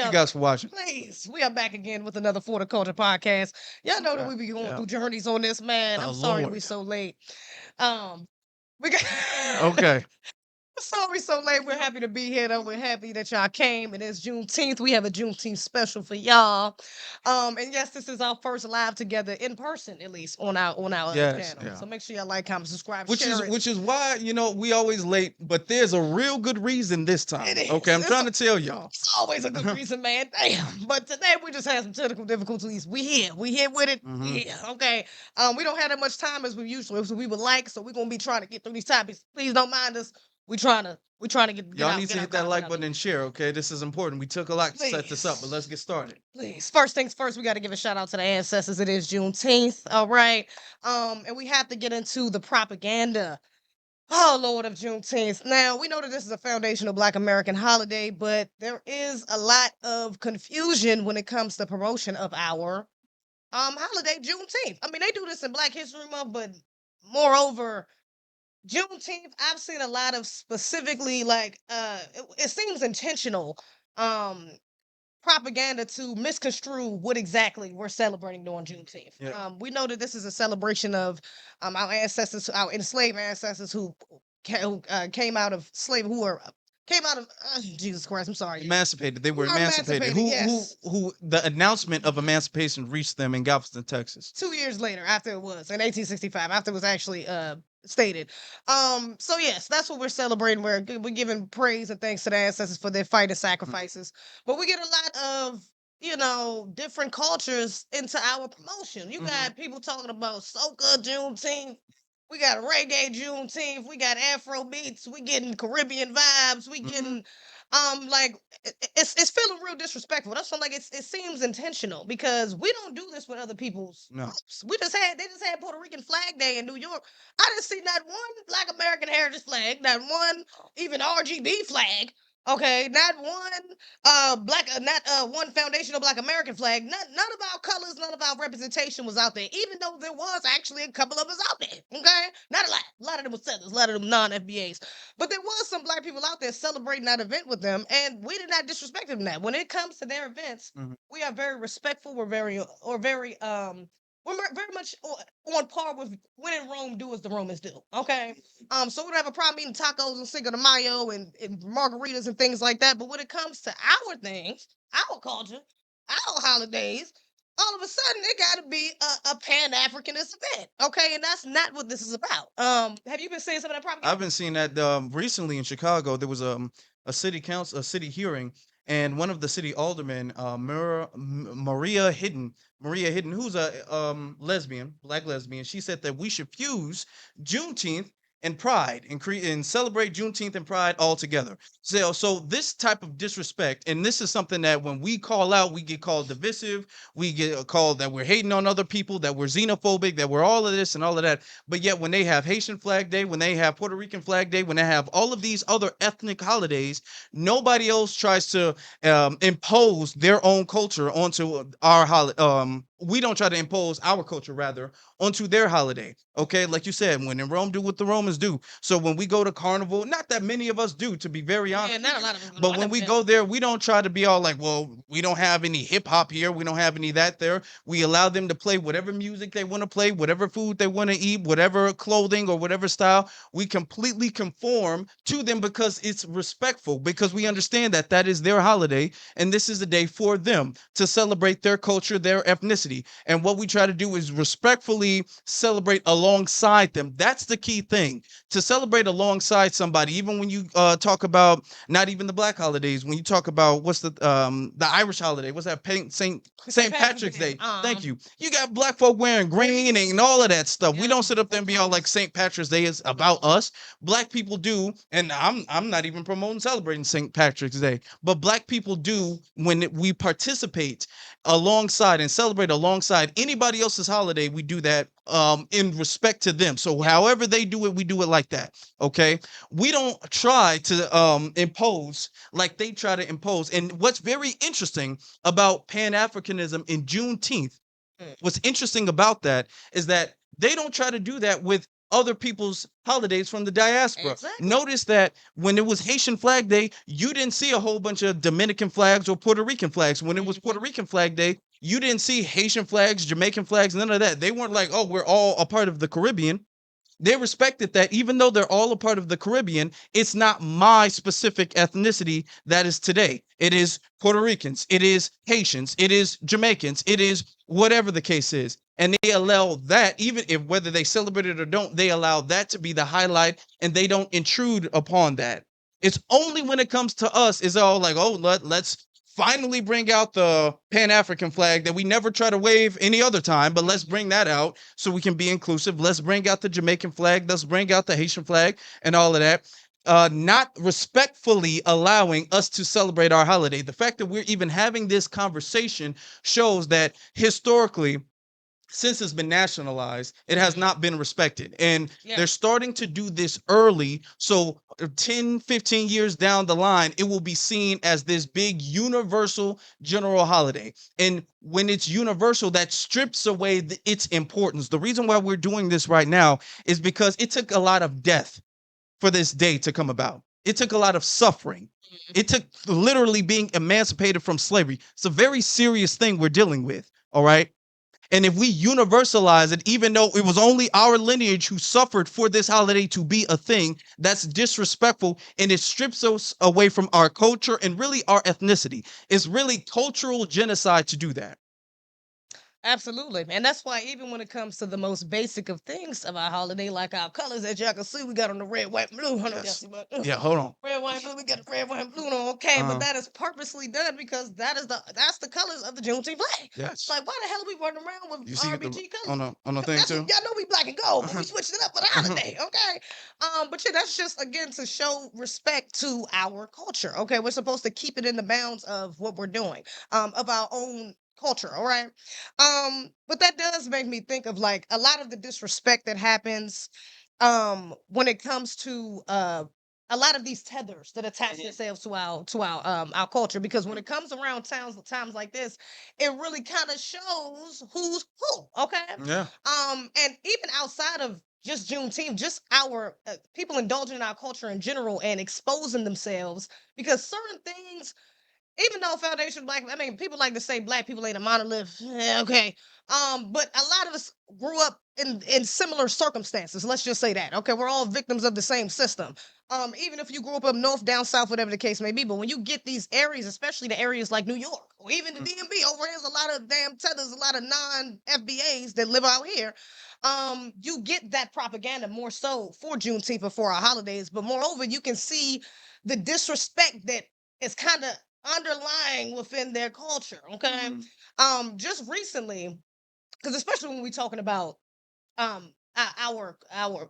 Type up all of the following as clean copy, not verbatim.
you guys for watching. Please, we are back again with another For the Culture podcast. Y'all know that Okay. we be going Yeah. through journeys on this, man. I'm Oh sorry that we Lord. so late. Um, we got Okay. sorry so late. We're happy to be here though. We're happy that y'all came. And it's Juneteenth. We have a Juneteenth special for y'all. And yes, this is our first live together in person, at least on our Yes. channel. Yeah. So make sure y'all like, comment, subscribe, Which is share it. which is why we always late, but there's a real good reason this time. It Okay, is. I'm trying to tell y'all. It's always a good reason, man. Damn. But today we just had some technical difficulties. We here. We here with it. We Mhm. here. Okay. We don't have that much time as we would like, so we're gonna be trying to get through these topics. Please don't mind us. We trying to get Y'all out need to get our hit that content like out there. button and share. Okay, this is important. We took a lot to set this up, but Please. let's get started. Please. First things first, we got to give a shout out to the ancestors. It is Juneteenth. All right. And we have to get into the propaganda. Oh, Lord of Juneteenth. Now, we know that this is a foundational Black American holiday, but there is a lot of confusion when it comes to promotion of our holiday, Juneteenth. I mean, they do this in Black History Month, but moreover, Juneteenth, I've seen a lot of specifically like it seems intentional um propaganda to misconstrue what exactly we're celebrating during Juneteenth. Yeah. We know that this is a celebration of our ancestors, our enslaved ancestors who came out of slavery, came out of Jesus Christ. I'm sorry, Emancipated. They who were are emancipated. emancipated. Yes, Who the announcement of emancipation reached them in Galveston, Texas. 2 years later, after it was in 1865, after it was actually stated. So yes, that's what we're celebrating. We're giving praise and thanks to the ancestors for their fight and sacrifices. But we get a lot of different cultures into our promotion. You Mhm. got people talking about soca Juneteenth. We got reggae Juneteenth. We got Afro beats. We getting Caribbean vibes. We Mhm. getting like it's feeling real disrespectful. That's why like it seems intentional because we don't do this with other people's No. groups. They just had Puerto Rican Flag Day in New York. I didn't see not one Black American heritage flag, not one even RGB flag. Okay, not one not one foundational Black American flag. None of our colors, none of our representation was out there, even though there was actually a couple of us out there. Okay, not a lot. A lot of them were settlers, a lot of them non-FBAs. But there was some Black people out there celebrating that event with them, and we did not disrespect them. That when it comes to their events, Mhm. we are very respectful. We're very much on par with when in Rome, do as the Romans do. Okay, so we don't have a problem eating tacos and Cinco de Mayo and margaritas and things like that. But when it comes to our things, our culture, our holidays, all of a sudden it got to be a Pan Africanist event. Okay, and that's not what this is about. Have you been seeing some of that propaganda? I've been seeing that recently in Chicago. There was a city council, a city hearing, and one of the city aldermen, Maria Hidden, who's a lesbian, black lesbian, she said that we should fuse Juneteenth and Pride and create and celebrate Juneteenth and Pride all together. So this type of disrespect, and this is something that when we call out, we get called divisive, we get called that we're hating on other people, that we're xenophobic, that we're all of this and all of that. But yet, when they have Haitian Flag Day, when they have Puerto Rican Flag Day, when they have all of these other ethnic holidays, nobody else tries to impose their own culture onto our holiday. We don't try to impose our culture rather onto their holiday. Okay, like you said, when in Rome, do what the Romans do. So when we go to Carnival, not that many of us do, to be very honest. Yeah, not a lot of us. But when we go there, we don't try to be all like, well, we don't have any hip hop here, we don't have any that there. We allow them to play whatever music they want to play, whatever food they want to eat, whatever clothing or whatever style. We completely conform to them because it's respectful, because we understand that that is their holiday and this is a day for them to celebrate their culture, their ethnicity. And what we try to do is respectfully celebrate alongside them. That's the key thing, to celebrate alongside somebody. Even when you talk about not even the black holidays, when you talk about what's the Irish holiday, what's that? St. Patrick's Day. Thank you. You got black folk wearing green and all of that stuff. We don't sit up there and be all like St. Patrick's Day is about us. Black people do, and I'm not even promoting celebrating St. Patrick's Day, but black people do when we participate alongside and celebrate alongside anybody else's holiday. We do that in respect to them. So however they do it, we do it like that. Okay. We don't try to impose like they try to impose. And what's very interesting about Pan-Africanism in Juneteenth, what's interesting about that is that they don't try to do that with other people's holidays from the diaspora. Exactly. Notice that when it was Haitian Flag Day, you didn't see a whole bunch of Dominican flags or Puerto Rican flags. When it was Puerto Rican Flag Day, you didn't see Haitian flags, Jamaican flags, none of that. They weren't like, oh, we're all a part of the Caribbean. They respected that even though they're all a part of the Caribbean, it's not my specific ethnicity that is today. It is Puerto Ricans, it is Haitians, it is Jamaicans, it is whatever the case is. And they allow that, even if whether they celebrate it or don't, they allow that to be the highlight and they don't intrude upon that. It's only when it comes to us is all like, oh, let's finally bring out the Pan African flag that we never try to wave any other time, but let's bring that out so we can be inclusive. Let's bring out the Jamaican flag. Let's bring out the Haitian flag and all of that. Not respectfully allowing us to celebrate our holiday. The fact that we're even having this conversation shows that historically, since it's been nationalized, it has not been respected. And Yeah. they're starting to do this early. So 10, 15 years down the line, it will be seen as this big universal general holiday. And when it's universal, that strips away its importance. The reason why we're doing this right now is because it took a lot of death for this day to come about. It took a lot of suffering. It took literally being emancipated from slavery. It's a very serious thing we're dealing with. All right. And if we universalize it, even though it was only our lineage who suffered for this holiday to be a thing, that's disrespectful and it strips us away from our culture and really our ethnicity. It's really cultural genocide to do that. Absolutely. And that's why even when it comes to the most basic of things of our holiday, like our colors, as y'all can see, we got on the red, white, blue. Hold on, Yes. Jesse, but Yeah, hold on. red, white, blue. We got the red, white, and blue on. Okay, but Uh, that is purposely done because that's the colors of the Juneteenth flag. yes. Like, why the hell are we running around You with see RBG on colors? the thing That's too? what y'all know we black and gold, but we switched it up for the holiday, okay? But yeah, that's just again to show respect to our culture. Okay, we're supposed to keep it in the bounds of what we're doing, of our own culture, all right? But that does make me think of like a lot of the disrespect that happens when it comes to a lot of these tethers that attach themselves to our culture, because when it comes around times like this, it really kind of shows who's who, okay? Yeah. And even outside of just Juneteenth, just our people indulging in our culture in general and exposing themselves, because certain things, even though foundation black, I mean, people like to say black people ain't a monolith. Yeah, okay. But a lot of us grew up in similar circumstances. Let's just say that. Okay, we're all victims of the same system. Even if you grew up north, down south, whatever the case may be. But when you get these areas, especially the areas like New York or even the DMV, over here's a lot of damn tethers, a lot of non-FBAs that live out here. You get that propaganda more so for Juneteenth or for our holidays, but moreover, you can see the disrespect that is kind of underlying within their culture. Okay. Just recently, because especially when we're talking about our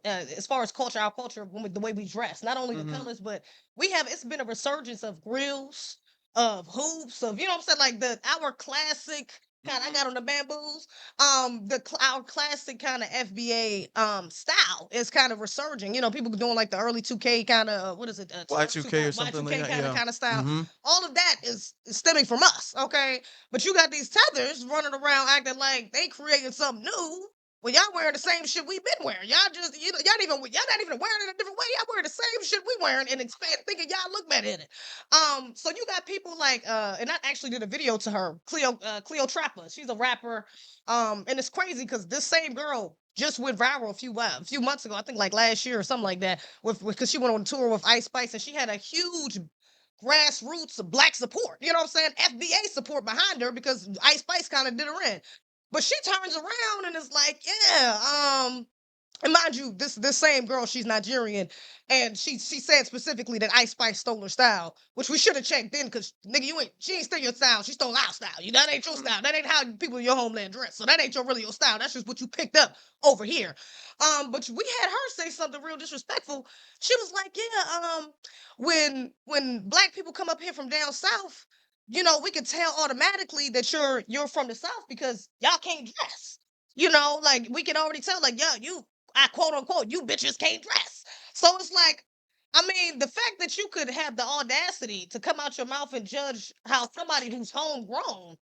as far as culture, our culture, the way we dress, not only the colors, but it's been a resurgence of grills, of hoops, of, you know what I'm saying, like the our classic kind. I got on the bamboos. Our classic kind of FBA style is kind of resurging. You know, people doing like the early 2K kind of, what is it, Y2K or something like Y2K that. kind of Yeah. style. Mm-hmm. All of that is stemming from us, okay? But you got these tethers running around acting like they creating something new. Well, y'all wearing the same shit we've been wearing. Y'all just, you know, y'all not even wearing it a different way. Y'all wearing the same shit we wearing and expect thinking y'all look better in it. So you got people like and I actually did a video to her, Cleo Trapper. She's a rapper. And it's crazy because this same girl just went viral a few months ago, I think like last year or something like that, with because she went on tour with Ice Spice and she had a huge grassroots black support. You know what I'm saying? FBA support behind her because Ice Spice kind of did her in. But she turns around and is like, yeah, and mind you, this same girl, she's Nigerian, and she said specifically that Ice Spice stole her style, which we should have checked in, because nigga, she ain't steal your style, she stole our style. You that ain't your style. That ain't how people in your homeland dress. So that ain't really your style. That's just what you picked up over here. But we had her say something real disrespectful. She was like, yeah, when black people come up here from down south, you know, we can tell automatically that you're from the south because y'all can't dress. You know, like we can already tell, like, yeah, I quote unquote, you bitches can't dress. So it's like, I mean, the fact that you could have the audacity to come out your mouth and judge how somebody who's homegrown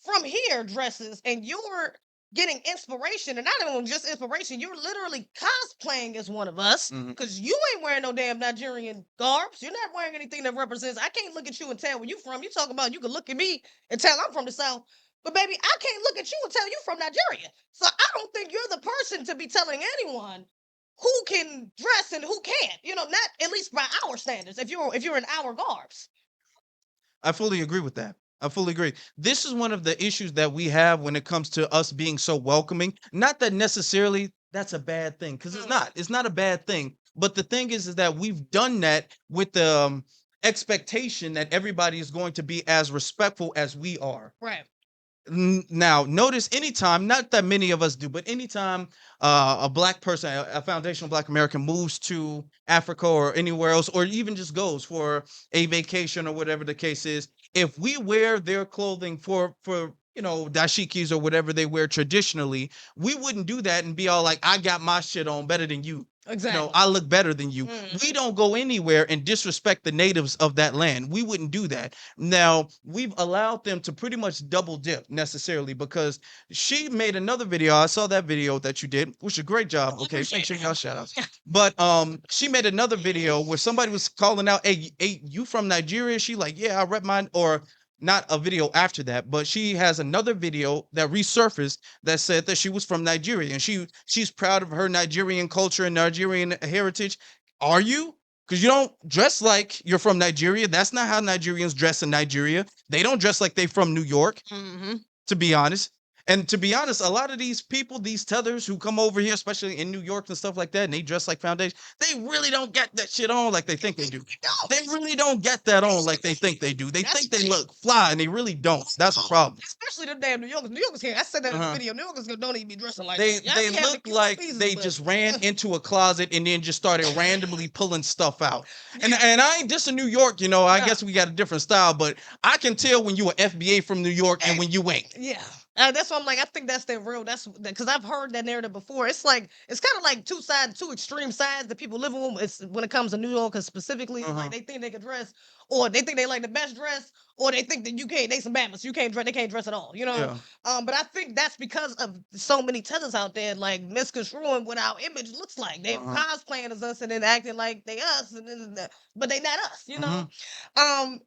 from here dresses, and you're getting inspiration, and not even just inspiration, you're literally cosplaying as one of us Mhm. because you ain't wearing no damn Nigerian garbs. You're not wearing anything that represents. I can't look at you and tell where you from. You talking about you can look at me and tell I'm from the South, but baby, I can't look at you and tell you from Nigeria. So I don't think you're the person to be telling anyone who can dress and who can't. You know, not at least by our standards. If you're in our garbs. I fully agree with that. I fully agree. This is one of the issues that we have when it comes to us being so welcoming. Not that necessarily that's a bad thing, because it's Mm. not. It's not a bad thing. But the thing is that we've done that with the expectation that everybody is going to be as respectful as we are. Right. Now, notice anytime, not that many of us do, but anytime a black person, a foundational black American moves to Africa or anywhere else, or even just goes for a vacation or whatever the case is, if we wear their clothing for dashikis or whatever they wear traditionally, we wouldn't do that and be all like, I got my shit on better than you. Exactly. I look better than you. Mm. We don't go anywhere and disrespect the natives of that land. We wouldn't do that. Now, we've allowed them to pretty much double dip necessarily because she made another video. I saw that video that you did, which is a great job. Oh, I Okay, make appreciate sure it. y'all shout outs. But she made another video where somebody was calling out, hey, you from Nigeria? She like, yeah, I rep mine, or not a video after that, but she has another video that resurfaced that said that she was from Nigeria and she's proud of her Nigerian culture and Nigerian heritage. Are you? Because you don't dress like you're from Nigeria. That's not how Nigerians dress in Nigeria. They don't dress like they from New York, Mm-hmm. to be honest. And to be honest, a lot of these people, these tethers who come over here, especially in New York and stuff like that, and they dress like foundation, they really don't get that shit on like they think they do. No, They really don't get that on like they think they do. They that's think they look fly and they really don't. That's a problem. especially the damn New Yorkers. New Yorkers here. I said that in the Uh-huh. video. New Yorkers don't even be dressing like They that. Y'all they be having the look cute like pieces, they but just ran into a closet and then just started randomly pulling stuff out. And I ain't just in New York, I no. guess we got a different style, but I can tell when you an FBA from New York and when you ain't. Yeah. That's why I'm like, I think that's their real. That's because I've heard that narrative before. It's like it's kind of like two extreme sides that people live on. It's when it comes to New Yorkers specifically. Uh-huh. Like they think they can dress, or they think they like the best dress, or they think that you can't. They some badness. You can't dress. They can't dress at all. Yeah. But I think that's because of so many tethers out there, like misconstruing what our image looks like. They Uh-huh. cosplaying as us and then acting like they us, but they not us. Mhm.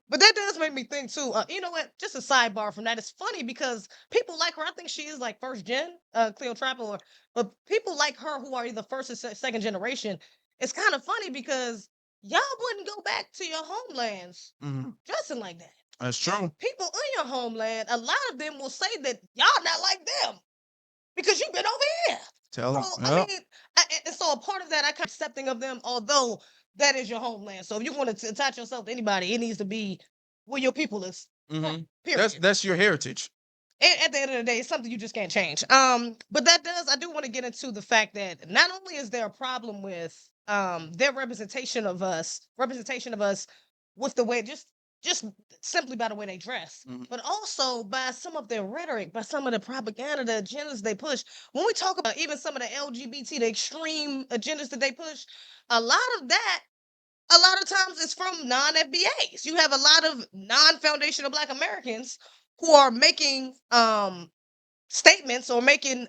But that does make me think too. You know what? Just a sidebar from that. It's funny because people like her. I think she is like first gen, Cleopatra, but people like her who are either first or second generation. It's kind of funny because y'all wouldn't go back to your homelands Mhm. dressing like that. That's true. People in your homeland, a lot of them will say that y'all not like them because you've been over here. Tell So them. I Yep. mean, and so a part of that, I kind of accepting of them, although that is your homeland. So if you want to attach yourself to anybody, it needs to be where your people is. Mhm. That's Period. that's your heritage. And at the end of the day, it's something you just can't change. But I do want to get into the fact that not only is there a problem with their representation of us with the way just simply by the way they dress, Mhm. but also by some of their rhetoric, by some of the propaganda, the agendas they push. When we talk about even some of the LGBT, the extreme agendas that they push, a lot of that a lot of times it's from non-FBAs. You have a lot of non-foundational Black Americans who are making statements or making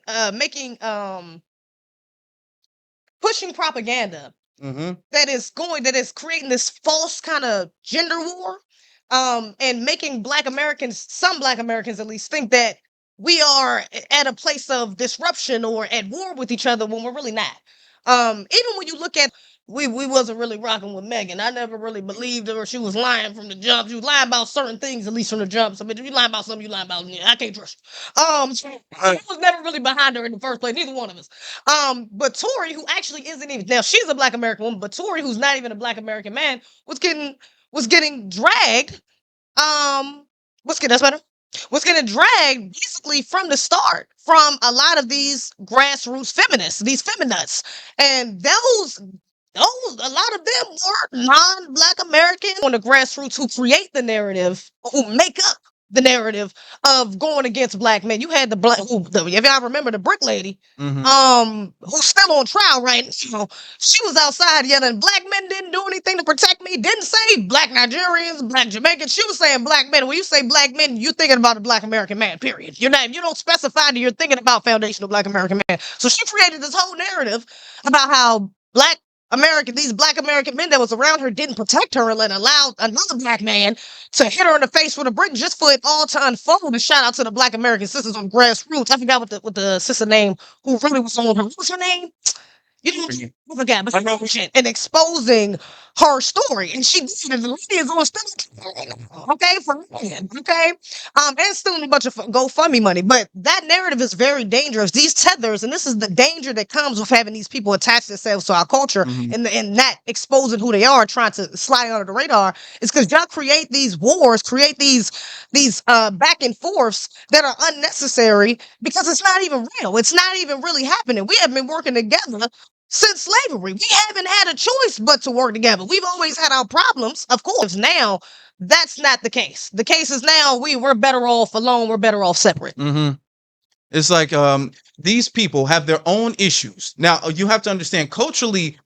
pushing propaganda Mhm. that is creating this false kind of gender war, and making some Black Americans at least, think that we are at a place of disruption or at war with each other when we're really not. Even when you look at we wasn't really rocking with Megan. I never really believed her. She was lying from the jump. She was lying about certain things, at least from the jump. So, but if you lying about something, you lying about me. I can't trust you. So I was never really behind her in the first place. Neither one of us. But Tori, who actually isn't even now, she's a Black American woman, but Tori, who's not even a Black American man, was getting dragged. What's getting that's better? Was getting dragged basically from the start from a lot of these grassroots feminists, these feminists, and those a lot of them were non-Black American on the grassroots who create the narrative, who make up the narrative of going against black men. You had the black, if y'all remember the brick lady, who's still on trial right now. She was outside yelling, "Black men didn't do anything to protect me." Didn't say black Nigerians, black Jamaicans. She was saying black men. When you say black men, you're thinking about a black American man. Period. You're not. You don't specify that you're thinking about foundational black American man. So she created this whole narrative about how these black American men that was around her didn't protect her and then allowed another black man to hit her in the face with a brick just for it all to unfold. And shout out to the black American sisters on grassroots. I forgot what the sister name who really was on her. What was her name? You know, I forgot, but I know shit and exposing her story, and she did it. The lady is on still, okay, for okay, and stealing a bunch of GoFundMe money. But that narrative is very dangerous. These tethers, and this is the danger that comes with having these people attach themselves to our culture and not exposing who they are, trying to slide under the radar. Is because y'all create these wars, create these back and forths that are unnecessary because it's not even real. It's not even really happening. We have been working together since slavery. We haven't had a choice but to work together. We've always had our problems, of course. Now, that's not the case. The case is now we're better off alone. We're better off separate. It's like these people have their own issues. Now, you have to understand, culturally,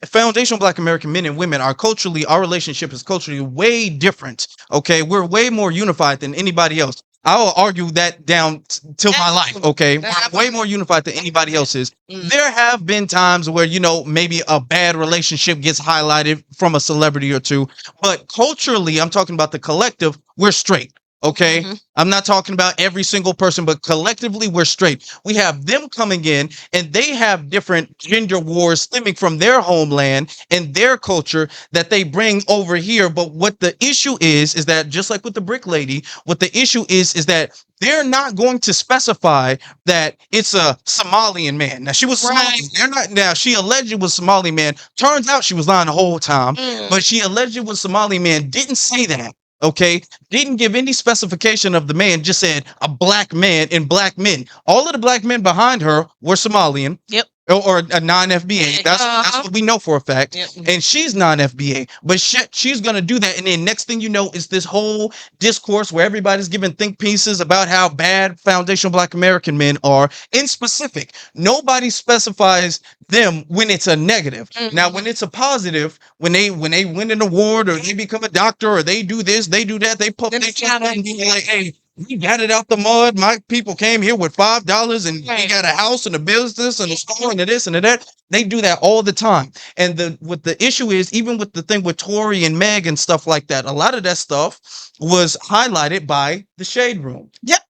foundational black American men and women are culturally, our relationship is culturally way different. Okay, we're way more unified than anybody else. I will argue that down till my life. Okay, we're way more unified than anybody else is. There have been times where, maybe a bad relationship gets highlighted from a celebrity or two, but culturally, I'm talking about the collective, we're straight. Okay, I'm not talking about every single person, but collectively we're straight. We have them coming in and they have different gender wars stemming from their homeland and their culture that they bring over here. But what the issue is that just like with the brick lady, what the issue is that they're not going to specify that it's a Somalian man. Now she was Somali. They're not. Now she alleged it was Somali man. Turns out she was lying the whole time, but she alleged it was Somali man. Didn't say that. Okay, didn't give any specification of the man, just said a black man and black men. All of the black men behind her were Somalian. Yep. Or a non-FBA. That's what we know for a fact. Yep. And she's non-FBA, but she's gonna do that. And then next thing you know is this whole discourse where everybody's giving think pieces about how bad foundational black American men are. In specific, nobody specifies them when it's a negative. Now, when it's a positive, when they win an award or they become a doctor or they do this, they do that, they put their chest out and be like, "Hey, we got it out the mud. My people came here with $5 and we got a house and a business and a store and a this and a that." They do that all the time. And what the issue is, even with the thing with Tory and Meg and stuff like that, a lot of that stuff was highlighted by the Shade Room. Yep.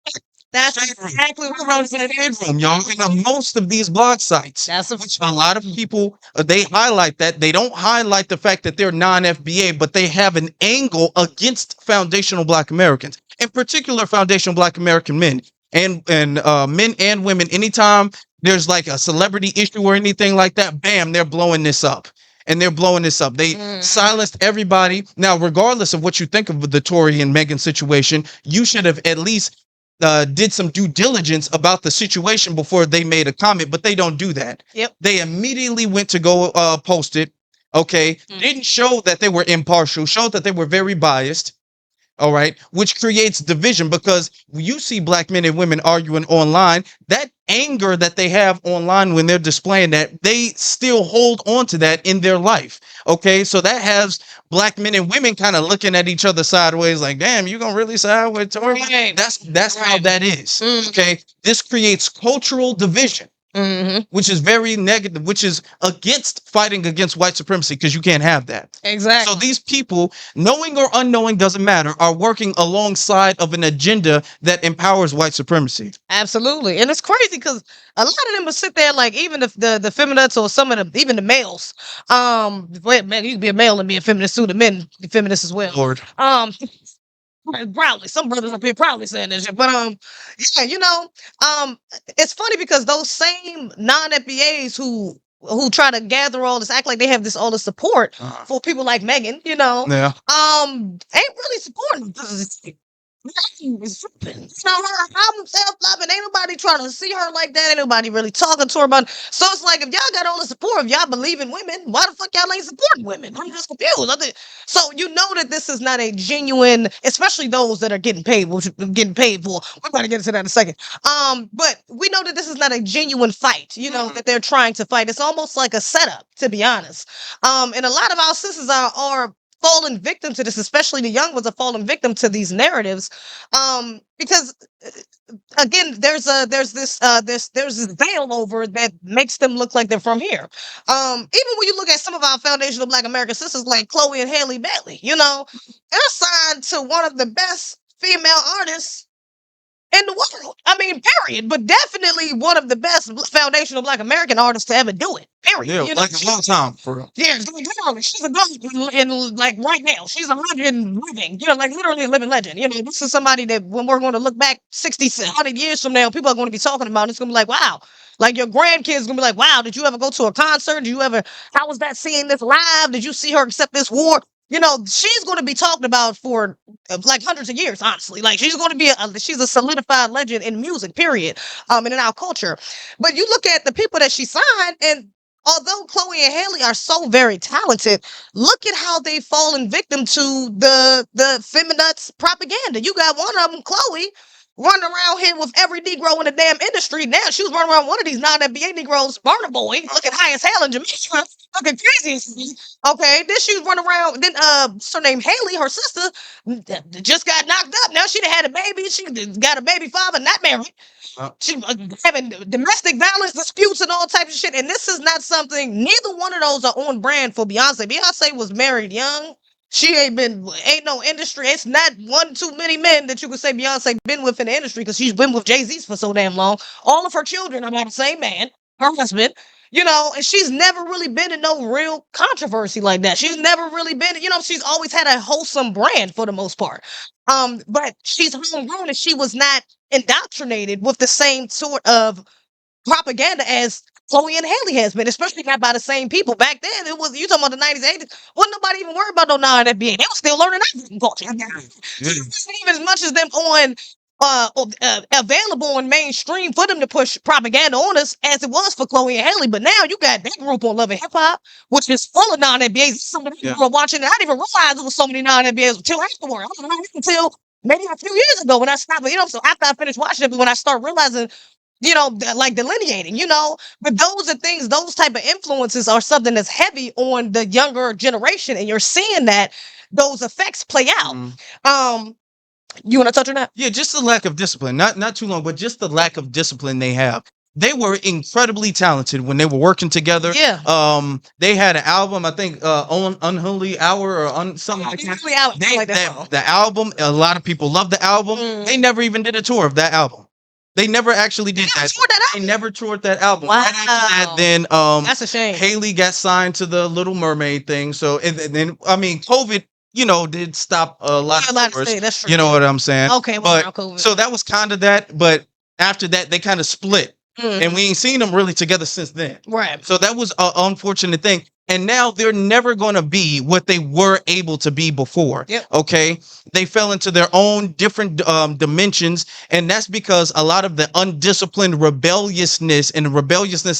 That's exactly what around the Shade Room, y'all. And most of these blog sites, which a lot of people, they highlight that. They don't highlight the fact that they're non-FBA, but they have an angle against foundational black Americans. In particular, foundational black American men and men and women. Anytime there's like a celebrity issue or anything like that, bam, they're blowing this up. And they're blowing this up. They silenced everybody. Now, regardless of what you think of the Tory and Meghan situation, you should have at least did some due diligence about the situation before they made a comment, but they don't do that. Yep. They immediately went to go post it. Okay. Didn't show that they were impartial, showed that they were very biased. All right, which creates division because you see black men and women arguing online. That anger that they have online when they're displaying that, they still hold on to that in their life. Okay, so that has black men and women kind of looking at each other sideways, like, "Damn, you gonna really side with Tory?" Right. That's how that is. Okay, this creates cultural division. Which is very negative, which is against fighting against white supremacy because you can't have that. Exactly. So these people, knowing or unknowing doesn't matter, are working alongside of an agenda that empowers white supremacy. Absolutely. And it's crazy because a lot of them will sit there like even if the feminists or some of them, even the males, wait, man, you can be a male and be a feminist too, the men be feminists as well. Lord. Proudly, some brothers up here proudly saying this shit, but yeah, it's funny because those same non-FBAs who try to gather all this, act like they have all the support for people like Meghan, Yeah. ain't really supporting them. is tripping. You know, her album self-loving. Ain't nobody trying to see her like that. Ain't nobody really talking to her about it. So it's like, if y'all got all the support, if y'all believe in women, why the fuck y'all ain't supporting women? I'm just confused. So you know that this is not a genuine, especially those that are getting paid, which getting paid for. We're about to get into that in a second. But we know that this is not a genuine fight, you know, that they're trying to fight. It's almost like a setup, to be honest. And a lot of our sisters are fallen victim to this, especially the young ones are falling victim to these narratives. Because again, there's this veil over it that makes them look like they're from here. Even when you look at some of our foundational Black American sisters like Chloe and Haley Bailey, you know, they're signed to one of the best female artists in the world. I mean, period. But definitely one of the best foundational Black American artists to ever do it. Period. Yeah, You know, like a long time for real. yeah, literally, she's a ghost in like right now. She's a legend living. You know, like literally a living legend. You know, this is somebody that when we're going to look back 60, 100 years from now, people are going to be talking about it. It's going to be like, wow. Like your grandkids going to be like, wow, did you ever go to a concert? Did you ever, how was that seeing this live? Did you see her accept this award? You know, she's going to be talked about for like hundreds of years, honestly. Like she's going to be she's a solidified legend in music, period. And in our culture. But you look at the people that she signed, and although Chloe and Haley are so very talented, look at how they've fallen victim to the feminist propaganda. You got one of them, Chloe, running around here with every Negro in the damn industry. Now she was running around one of these non-NBA Negroes, Burna Boy, looking high as hell in Jamaica, looking crazy as hell. Okay, then she was running around. Then what's her name? Haley, her sister, just got knocked up. Now she done had a baby. She got a baby father, not married. She having domestic violence disputes and all types of shit. And this is not something, neither one of those are on brand for Beyonce. Beyonce was married young. She ain't no industry. It's not one too many men that you could say Beyonce been with in the industry because she's been with Jay-Z for so damn long. All of her children are by the same man, her husband. You know, and she's never really been in no real controversy like that. She's never really been, you know, she's always had a wholesome brand for the most part. But she's homegrown and she was not indoctrinated with the same sort of propaganda as Chloe and Haley has been, especially not by the same people. Back then, it was you talking about the 90s, 80s. Wasn't nobody even worried about no non-FBA. They were still learning African culture. So it wasn't even as much as them on available and mainstream for them to push propaganda on us as it was for Chloe and Haley. But now you got that group on Love and Hip Hop, which is full of non-FBAs. Some of the people are watching, and I didn't even realize there was so many non-FBAs until afterward. I don't know until maybe a few years ago when I stopped, you know, so after I finished watching it, but when I start realizing, you know, like delineating, you know, but those are things, those type of influences are something that's heavy on the younger generation, and you're seeing that those effects play out. You want to touch on that? Yeah, just the lack of discipline. Not too long, but just the lack of discipline they have. They were incredibly talented when they were working together. Yeah. They had an album, I think, Unholy Hour or something like that. Unholy Hour, I like that song. The album, a lot of people love the album. They never even did a tour of that album. They never actually did that. They never toured that album. Wow. Right after that, then That's a shame. Haley got signed to the Little Mermaid thing. So and then I mean, COVID, you know, did stop a lot of tours. That's true. You know what I'm saying? Okay, well, now But COVID. so that was kind of that. But after that, they kind of split, and we ain't seen them really together since then. Right. So that was an unfortunate thing. And now they're never going to be what they were able to be before. Yep. Okay. They fell into their own different dimensions. And that's because a lot of the undisciplined rebelliousness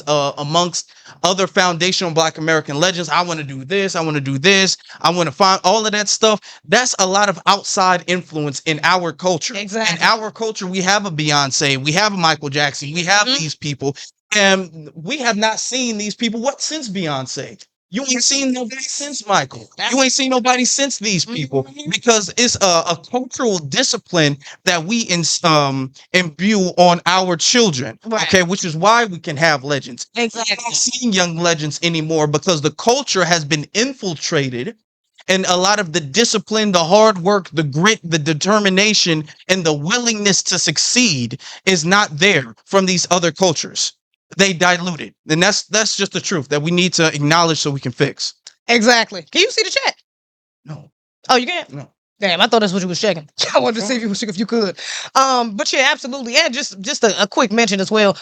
amongst other foundational Black American legends. I want to do this. I want to do this. I want to find all of that stuff. That's a lot of outside influence in our culture. Exactly. In our culture, we have a Beyonce, we have a Michael Jackson, we have these people. And we have not seen these people since Beyonce. You ain't seen nobody since Michael. You ain't seen nobody since these people because it's a cultural discipline that we imbue on our children. Right. Okay, which is why we can have legends. Exactly. We're not seeing young legends anymore because the culture has been infiltrated. And a lot of the discipline, the hard work, the grit, the determination, and the willingness to succeed is not there from these other cultures. They diluted, and that's just the truth that we need to acknowledge so we can fix. Exactly. Can you see the chat? No. Oh, you can't? No. Damn, I thought that's what you was checking. I wanted to see if you could. But yeah, absolutely. And just a quick mention as well.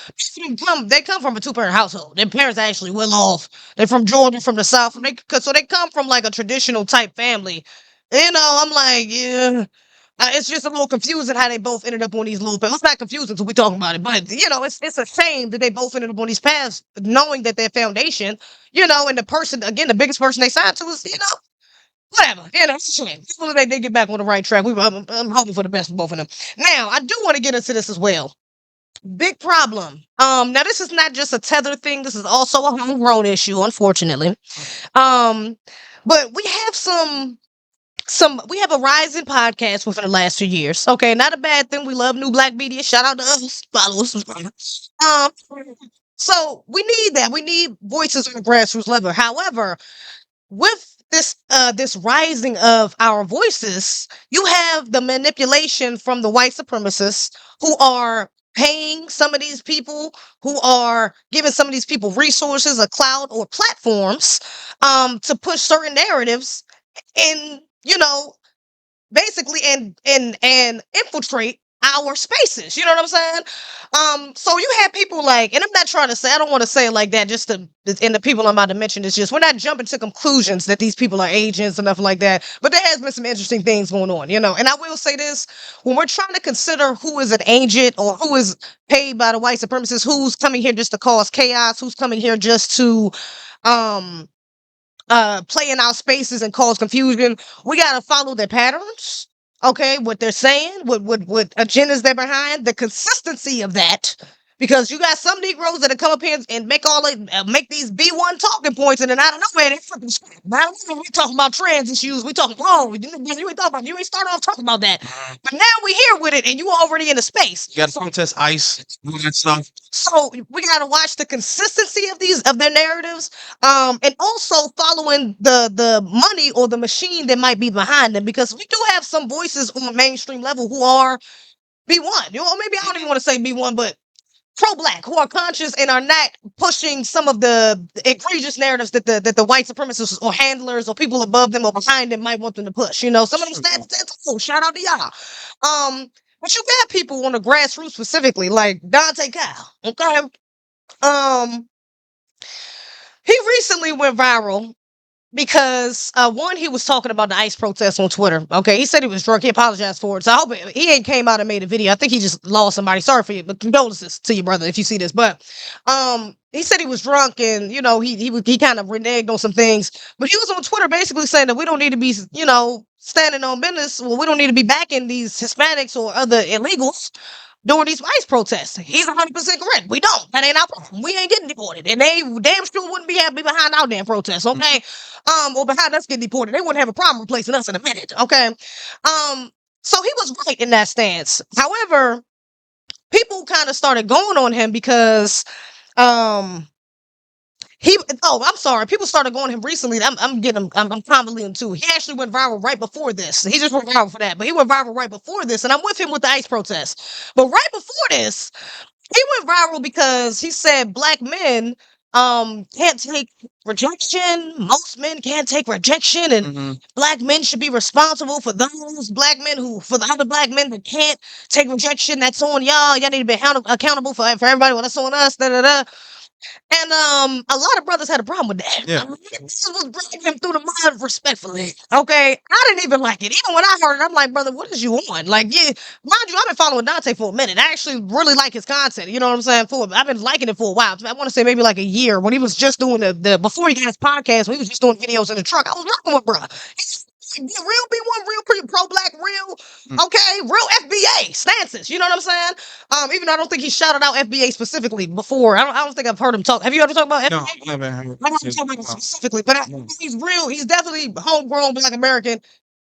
They come from a two-parent household. Their parents actually well off. They're from Georgia, from the South. So they come from like a traditional type family. You know, I'm like, yeah. It's just a little confusing how they both ended up on these little paths. It's not confusing until we talking about it, but it's a shame that they both ended up on these paths, knowing that their foundation, and the person again, the biggest person they signed to is, whatever. It's a shame. Hopefully they did get back on the right track. I'm hoping for the best for both of them. Now, I do want to get into this as well. Big problem. Now this is not just a tether thing. This is also a homegrown issue, unfortunately. Um, but we have we have a rising podcast within the last 2 years. Okay, not a bad thing. We love new black media. Shout out to us, follow us, subscribe. Um, so we need that. We need voices on the grassroots level. However, with this rising of our voices, you have the manipulation from the white supremacists who are paying some of these people, who are giving some of these people resources, a cloud or platforms, to push certain narratives and basically and infiltrate our spaces. You know what I'm saying? So you have people like, and I'm not trying to say, I don't want to say it like that, just to, and the people I'm about to mention is just, we're not jumping to conclusions that these people are agents and nothing like that, but there has been some interesting things going on, and I will say this: when we're trying to consider who is an agent or who is paid by the white supremacists, who's coming here just to cause chaos, who's coming here just to um play in our spaces and cause confusion, we gotta follow their patterns. Okay, what they're saying, what agendas they're behind, the consistency of that. Because you got some Negroes that come up here and make these B1 talking points, and then out of nowhere they fucking scream. Now we talking about trans issues. We talking, you ain't start off talking about that, but now we here with it, and you already in the space. You got to protest ICE, all that stuff. So we gotta watch the consistency of their narratives, and also following the money or the machine that might be behind them, because we do have some voices on the mainstream level who are B1. Maybe I don't even want to say B1, but pro-black, who are conscious and are not pushing some of the egregious narratives that the white supremacists or handlers or people above them or behind them might want them to push. Some of them that's cool. Shout out to y'all. But you got people on the grassroots specifically, like Dante Kyle. Okay. Um, he recently went viral because one, he was talking about the ICE protests on Twitter. Okay, he said he was drunk. He apologized for it. So I hope he ain't came out and made a video. I think he just lost somebody. Sorry for you, but condolences to your brother if you see this. But he said he was drunk, and he kind of reneged on some things. But he was on Twitter basically saying that we don't need to be standing on business. Well, we don't need to be backing these Hispanics or other illegals during these ICE protests. He's 100% correct. We don't. That ain't our problem. We ain't getting deported. And they damn sure wouldn't be happy behind our damn protests, okay? Or behind us getting deported. They wouldn't have a problem replacing us in a minute, okay? So he was right in that stance. However, people kind of started going on him because I'm sorry. People started going to him recently. I'm convoluting too. He actually went viral right before this. He just went viral for that, but he went viral right before this, and I'm with him with the ICE protest. But right before this, he went viral because he said black men can't take rejection. Most men can't take rejection, and black men should be responsible for those black men for the other black men that can't take rejection. That's on y'all. Y'all need to be accountable for everybody. Well, that's on us. Da da da. And a lot of brothers had a problem with that. Yeah. This was bringing him through the mud respectfully. Okay. I didn't even like it. Even when I heard it, I'm like, brother, what is you on? Like, yeah, mind you, I've been following Dante for a minute. I actually really like his content. You know what I'm saying? I've been liking it for a while. I want to say maybe like a year, when he was just doing the before he got his podcast, when he was just doing videos in the truck. I was rocking with bro. Real B1, real pro-black, real, okay, real FBA stances. You know what I'm saying? Even though I don't think he shouted out FBA specifically before. I don't think I've heard him talk. Have you ever talked about FBA? No, I haven't heard. I don't talk about him specifically, but he's real. He's definitely homegrown black American.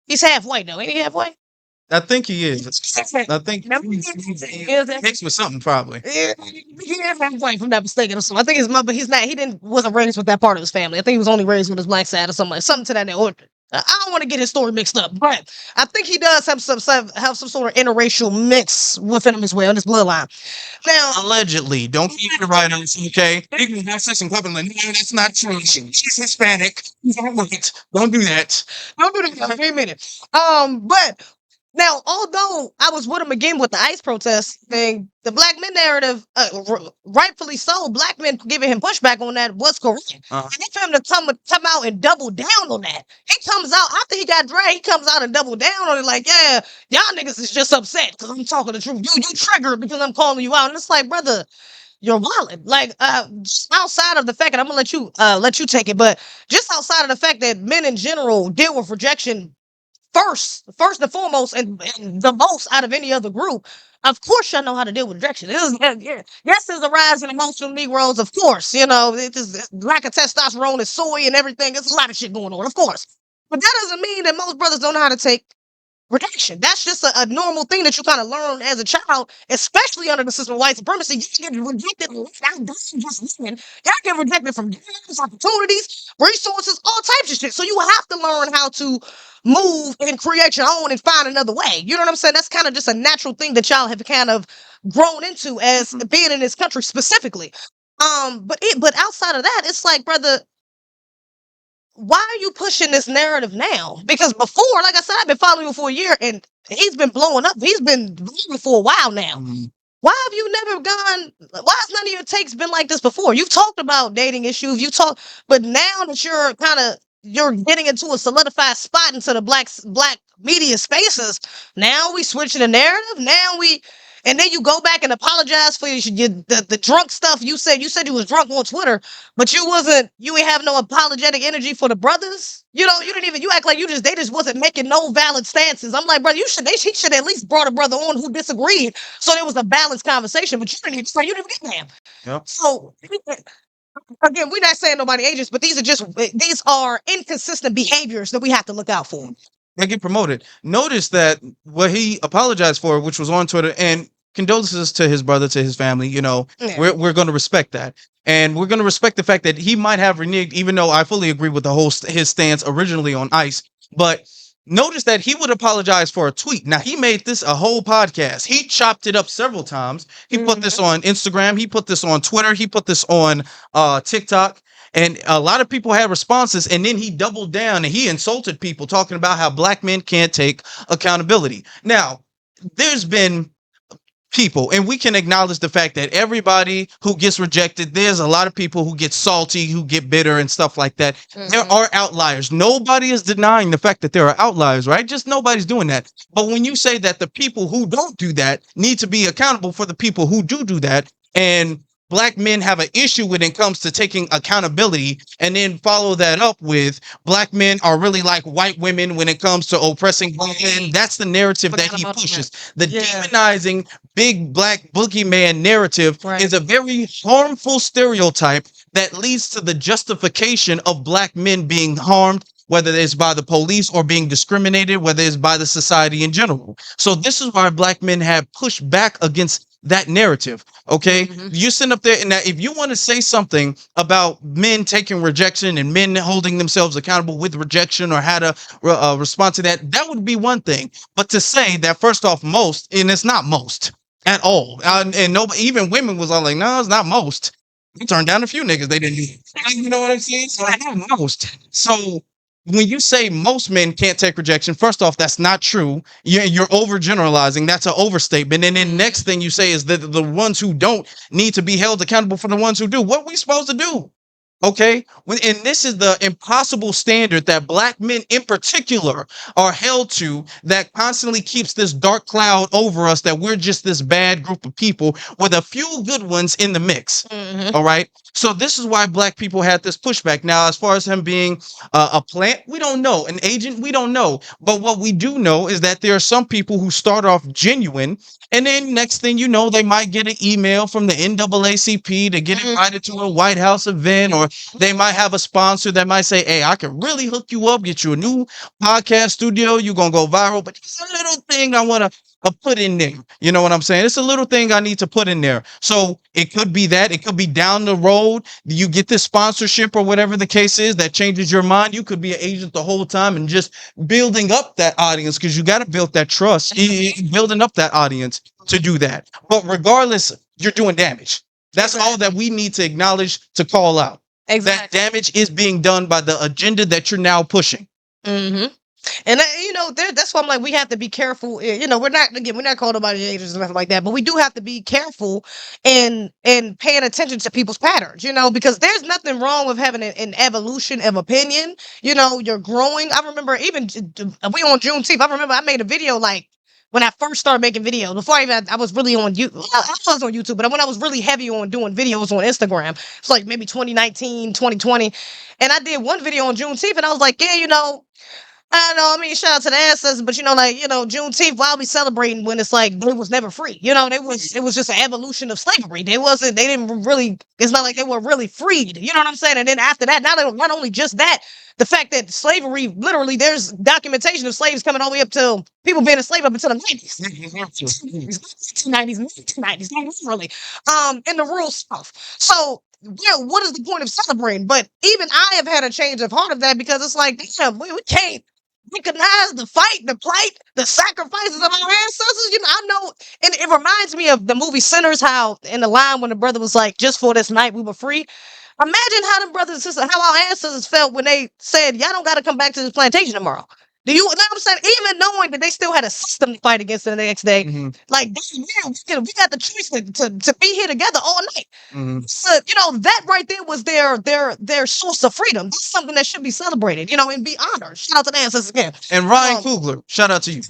He's half white though. Ain't he half white? I think he is. I think he's mixed with something probably. Yeah, he is half white, if I'm not mistaken. Or something. I think his mother, he's not. He wasn't raised with that part of his family. I think he was only raised with his black side or something to that order. I don't want to get his story mixed up, but I think he does have some sort of interracial mix within him as well in his bloodline. Now, allegedly, don't keep it right on us, okay? You can have sex in public, like, no, that's not true. She's Hispanic. He's not white. Don't do that. Don't do that. Wait a minute. But Now, although I was with him again with the ICE protest thing, the black men narrative, rightfully so, black men giving him pushback on that was correct. Uh, And then for him to come out and double down on that, he comes out after he got dragged. He comes out and double down on it, like, yeah, y'all niggas is just upset because I'm talking the truth. You triggered because I'm calling you out, and it's like, brother, you're wallet. Like, just outside of the fact, and I'm gonna let you take it, but just outside of the fact that men in general deal with rejection first and foremost, and the most out of any other group. Of course, y'all know how to deal with rejection. Yes, there's a rise in emotional Negroes. Of course, it is lack of testosterone and soy and everything. There's a lot of shit going on. Of course, but that doesn't mean that most brothers don't know how to take rejection. That's just a normal thing that you kind of learn as a child, especially under the system of white supremacy. You get rejected left out. That's just living. Y'all get rejected from jobs, opportunities, resources, all types of shit. So you have to learn how to move and create your own and find another way. You know what I'm saying? That's kind of just a natural thing that y'all have kind of grown into as being in this country specifically. But outside of that, it's like, brother, why are you pushing this narrative now? Because before, like I said, I've been following you for a year and he's been blowing up. He's been blowing for a while now. Why have you never gone? Why has none of your takes been like this before? You've talked about dating issues. But now that you're getting into a solidified spot into the black media spaces, now we switching the narrative. And then you go back and apologize for the drunk stuff. You said you was drunk on Twitter, but you ain't have no apologetic energy for the brothers. You act like they just wasn't making no valid stances. I'm like, brother, he should at least brought a brother on who disagreed. So there was a balanced conversation, but you didn't get them. yep. So again, we're not saying nobody agents, but these are inconsistent behaviors that we have to look out for. They get promoted. Notice that what he apologized for, which was on Twitter, and condolences to his brother, to his family. Yeah. We're going to respect that, and we're going to respect the fact that he might have reneged, even though I fully agree with the whole his stance originally on ICE. But notice that he would apologize for a tweet. Now he made this a whole podcast. He chopped it up several times. He put this on Instagram. He put this on Twitter. He put this on TikTok. And a lot of people had responses, and then he doubled down and he insulted people, talking about how black men can't take accountability. Now, there's been people, and we can acknowledge the fact that everybody who gets rejected, there's a lot of people who get salty, who get bitter and stuff like that. There are outliers. Nobody is denying the fact that there are outliers, right? Just nobody's doing that. But when you say that the people who don't do that need to be accountable for the people who do that, and black men have an issue when it comes to taking accountability, and then follow that up with black men are really like white women when it comes to oppressing women. That's the narrative that he pushes. The demonizing big black boogeyman narrative is a very harmful stereotype that leads to the justification of black men being harmed, whether it's by the police or being discriminated, whether it's by the society in general. So this is why black men have pushed back against that narrative. Okay, you sit up there, and that if you want to say something about men taking rejection and men holding themselves accountable with rejection, or how to respond to that, that would be one thing. But to say that, first off, most, and it's not most at all, and nobody, even women, was all like, no, it's not most. We turned down a few niggas they didn't do. You know what I'm saying? So not most. So when you say most men can't take rejection, first off, that's not true. You're overgeneralizing. That's an overstatement. And then next thing you say is that the ones who don't need to be held accountable for the ones who do. What are we supposed to do? Okay, and this is the impossible standard that black men in particular are held to, that constantly keeps this dark cloud over us, that we're just this bad group of people with a few good ones in the mix. All right, so this is why black people had this pushback. Now, as far as him being a plant, we don't know. An agent, we don't know. But what we do know is that there are some people who start off genuine, and then next thing you know, they might get an email from the NAACP to get invited to a White House event, or they might have a sponsor that might say, hey, I can really hook you up, get you a new podcast studio. You're going to go viral. But it's a little thing I want to put in there. You know what I'm saying? It's a little thing I need to put in there. So it could be that. It could be down the road. You get this sponsorship or whatever the case is that changes your mind. You could be an agent the whole time and just building up that audience, because you got to build that trust, building up that audience to do that. But regardless, you're doing damage. That's all that we need to acknowledge, to call out. That damage is being done by the agenda that you're now pushing. And that's why I'm like, we have to be careful. We're not calling nobody haters or nothing like that, but we do have to be careful and paying attention to people's patterns. Because there's nothing wrong with having an evolution of opinion. You're growing. I remember even we on Juneteenth. I remember I made a video like when I first started making videos before I was really on you. I was on YouTube, but when I was really heavy on doing videos on Instagram, it's like maybe 2019, 2020, and I did one video on Juneteenth, and I was like, yeah, I know. I mean, shout out to the ancestors, but Juneteenth. Why are we celebrating when it's like they was never free? It was just an evolution of slavery. They didn't really. It's not like they were really freed. You know what I'm saying? And then after that, not only just that, the fact that slavery, literally, there's documentation of slaves coming all the way up to people being enslaved up until the 90s, 1990s, really, in the rural South. So, what is the point of celebrating? But even I have had a change of heart of that because it's like, damn, we can't recognize the fight, the plight, the sacrifices of our ancestors. I know, and it reminds me of the movie Sinners, how in the line when the brother was like, just for this night we were free. Imagine how them brothers and sisters, how our ancestors felt when they said, y'all don't got to come back to this plantation tomorrow. Do you know what I'm saying? Even knowing that they still had a system to fight against the next day, like, damn, we got the choice to be here together all night. So, that right there was their source of freedom. That's something that should be celebrated, and be honored. Shout out to the ancestors again. And Ryan Coogler, shout out to you.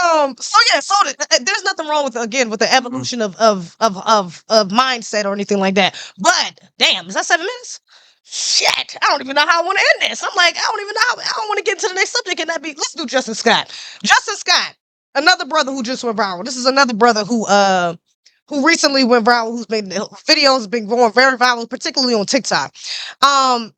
There's nothing wrong with the evolution of mindset or anything like that. But damn, is that 7 minutes? Shit, I don't even know how I want to end this. I'm like, I don't even know I don't want to get to the next subject, and let's do Justin Scott. Justin Scott, another brother who just went viral. This is another brother who recently went viral, who's made videos, been going very viral, particularly on TikTok. And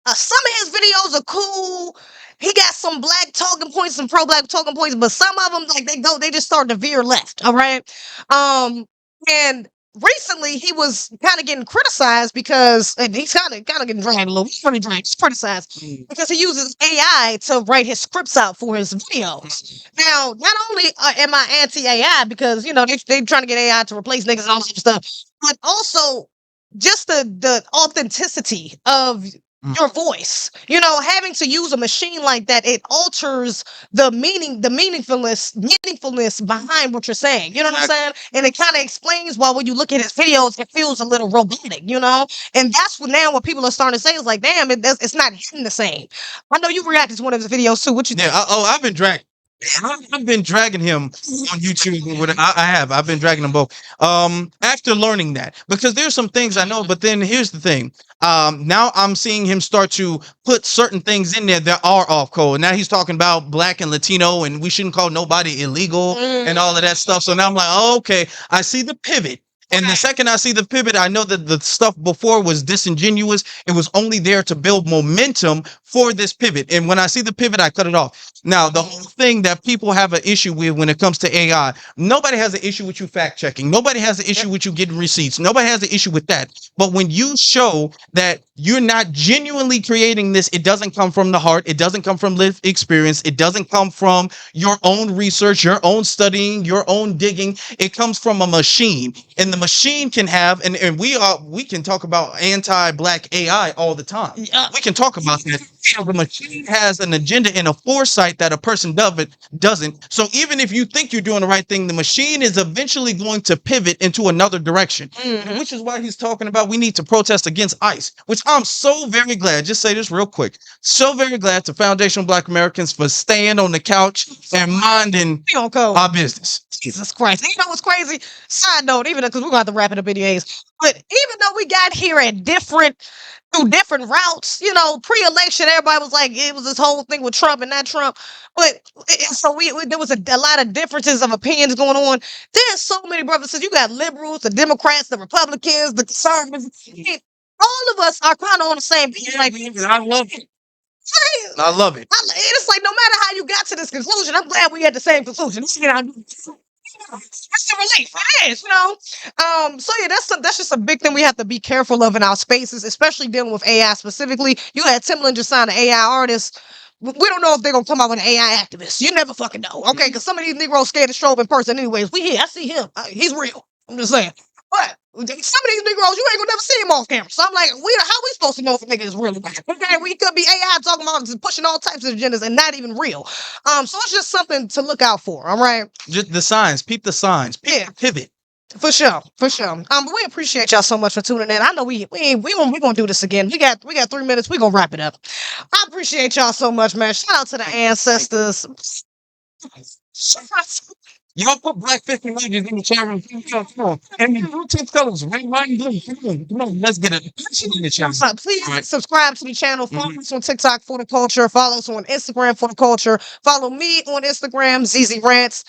some of his videos are cool. He got some black talking points, some pro-black talking points, but some of them, like, they just start to veer left. All right. And recently he was kind of getting criticized because, and he's kind of getting dragged a little. He's pretty dragged. He's criticized because he uses AI to write his scripts out for his videos. Now, not only am I anti-AI because they trying to get AI to replace niggas and all this stuff, but also just the authenticity of your voice. Having to use a machine like that, it alters the meaningfulness behind what you're saying. You know what I'm saying? And it kind of explains why when you look at his videos, it feels a little robotic, And that's what people are starting to say is like, damn, it's not hitting the same. I know you reacted to one of his videos too. What you think? I've been dragged. I've been dragging him on YouTube. I've been dragging them both. After learning that, because there's some things I know, but then here's the thing. Now I'm seeing him start to put certain things in there that are off code. Now he's talking about black and Latino, and we shouldn't call nobody illegal and all of that stuff. So now I'm like, oh, okay, I see the pivot. And the second I see the pivot, I know that the stuff before was disingenuous. It was only there to build momentum for this pivot. And when I see the pivot, I cut it off. Now, the whole thing that people have an issue with when it comes to AI, nobody has an issue with you fact checking. Nobody has an issue with you getting receipts. Nobody has an issue with that. But when you show that you're not genuinely creating this, it doesn't come from the heart. It doesn't come from lived experience. It doesn't come from your own research, your own studying, your own digging. It comes from a machine. And the machine can have, and we can talk about anti-black AI all the time. We can talk about that. The machine has an agenda and a foresight that a person doesn't. So even if you think you're doing the right thing, the machine is eventually going to pivot into another direction, which is why he's talking about we need to protest against ICE, which I'm so very glad. Just say this real quick. So very glad to Foundational Black Americans for staying on the couch and minding our business. Jesus Christ. And you know what's crazy? Side note, even because we're going to have to wrap it up anyways. But even though we got here at through different routes, pre-election, everybody was like, it was this whole thing with Trump and not Trump. But so there was a lot of differences of opinions going on. There's so many brothers. You got liberals, the Democrats, the Republicans, the conservatives. All of us are kind of on the same page. Like, I love it. I love it. It's like no matter how you got to this conclusion, I'm glad we had the same conclusion. It's a relief. It is, So yeah, that's just a big thing we have to be careful of in our spaces, especially dealing with AI specifically. You had Timbaland just signed an AI artist. We don't know if they're gonna come out with an AI activist. You never fucking know, okay? Because some of these Negroes scared to show up in person, anyways. I see him. He's real. I'm just saying. But some of these Negroes, you ain't gonna never see them off camera. So I'm like, how we supposed to know if a nigga is really black? Okay, we could be AI talking about just pushing all types of agendas and not even real. So it's just something to look out for. All right. Just the signs. Peep the signs. Yeah. Pivot. For sure, for sure. But we appreciate y'all so much for tuning in. I know we gonna do this again. We got 3 minutes. We gonna wrap it up. I appreciate y'all so much, man. Shout out to the ancestors. Y'all put black 50 legends in the chat room. Come on. And the Juneteenth colors, red, white, and blue. Come on, let's get it in the chat. Please subscribe to the channel. Follow us on TikTok for the culture. Follow us on Instagram for the culture. Follow me on Instagram, Zeze Rants.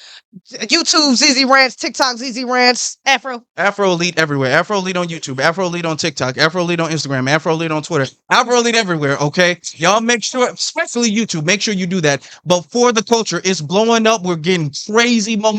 YouTube, Zeze Rants. TikTok, Zeze Rants. Afro Elite everywhere. Afro Elite on YouTube. Afro Elite on TikTok. Afro Elite on Instagram. Afro Elite on Twitter. Afro Elite everywhere, okay? Y'all make sure, especially YouTube, make sure you do that. But for the culture, it's blowing up. We're getting crazy momentum.